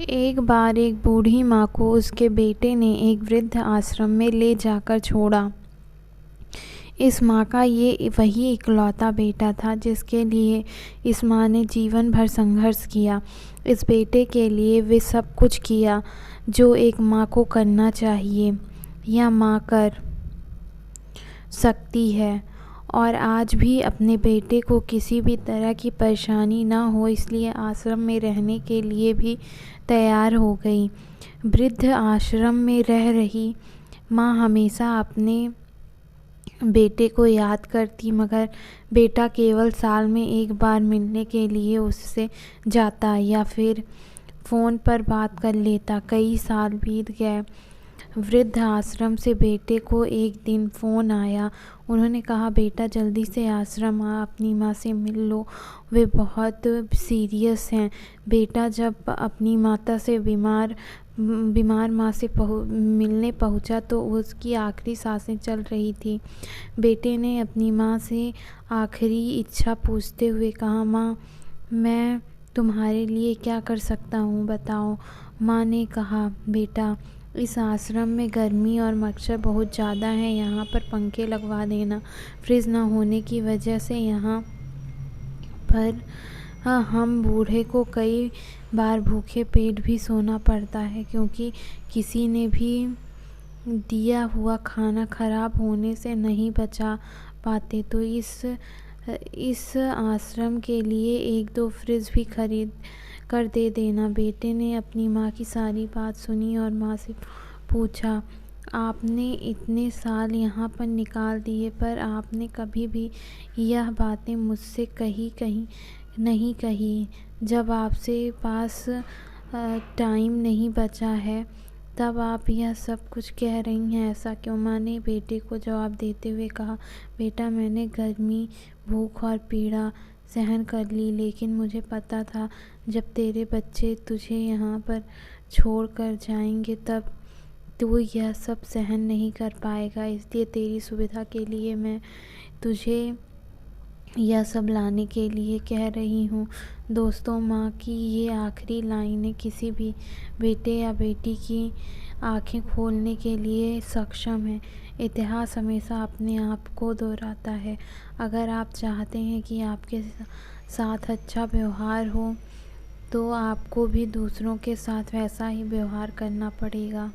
एक बार एक बूढ़ी माँ को उसके बेटे ने एक वृद्ध आश्रम में ले जाकर छोड़ा। इस माँ का ये वही इकलौता बेटा था जिसके लिए इस माँ ने जीवन भर संघर्ष किया। इस बेटे के लिए वे सब कुछ किया जो एक माँ को करना चाहिए या माँ कर सकती है, और आज भी अपने बेटे को किसी भी तरह की परेशानी ना हो इसलिए आश्रम में रहने के लिए भी तैयार हो गई। वृद्ध आश्रम में रह रही माँ हमेशा अपने बेटे को याद करती, मगर बेटा केवल साल में एक बार मिलने के लिए उससे जाता या फिर फ़ोन पर बात कर लेता। कई साल बीत गए। वृद्ध आश्रम से बेटे को एक दिन फ़ोन आया। उन्होंने कहा, बेटा जल्दी से आश्रम आ, अपनी माँ से मिल लो, वे बहुत सीरियस हैं। बेटा जब अपनी माता से बीमार माँ से मिलने पहुँचा तो उसकी आखिरी सांसें चल रही थी। बेटे ने अपनी माँ से आखिरी इच्छा पूछते हुए कहा, माँ मैं तुम्हारे लिए क्या कर सकता हूँ, बताओ। माँ ने कहा, बेटा इस आश्रम में गर्मी और मच्छर बहुत ज़्यादा है, यहाँ पर पंखे लगवा देना। फ्रिज ना होने की वजह से यहाँ पर हम बूढ़े को कई बार भूखे पेट भी सोना पड़ता है, क्योंकि किसी ने भी दिया हुआ खाना खराब होने से नहीं बचा पाते। तो इस आश्रम के लिए एक दो फ्रिज भी खरीद कर दे देना। बेटे ने अपनी माँ की सारी बात सुनी और माँ से पूछा, आपने इतने साल यहाँ पर निकाल दिए पर आपने कभी भी यह बातें मुझसे कहीं नहीं कही। जब आपसे पास टाइम नहीं बचा है तब आप यह सब कुछ कह रही हैं, ऐसा क्यों? माँ ने बेटे को जवाब देते हुए कहा, बेटा मैंने गर्मी, भूख और पीड़ा सहन कर ली, लेकिन मुझे पता था जब तेरे बच्चे तुझे यहाँ पर छोड़ कर जाएंगे तब तू यह सब सहन नहीं कर पाएगा। इसलिए तेरी सुविधा के लिए मैं तुझे यह सब लाने के लिए कह रही हूँ। दोस्तों, माँ की ये आखिरी लाइनें किसी भी बेटे या बेटी की आंखें खोलने के लिए सक्षम है। इतिहास हमेशा अपने आप को दोहराता है। अगर आप चाहते हैं कि आपके साथ अच्छा व्यवहार हो तो आपको भी दूसरों के साथ वैसा ही व्यवहार करना पड़ेगा।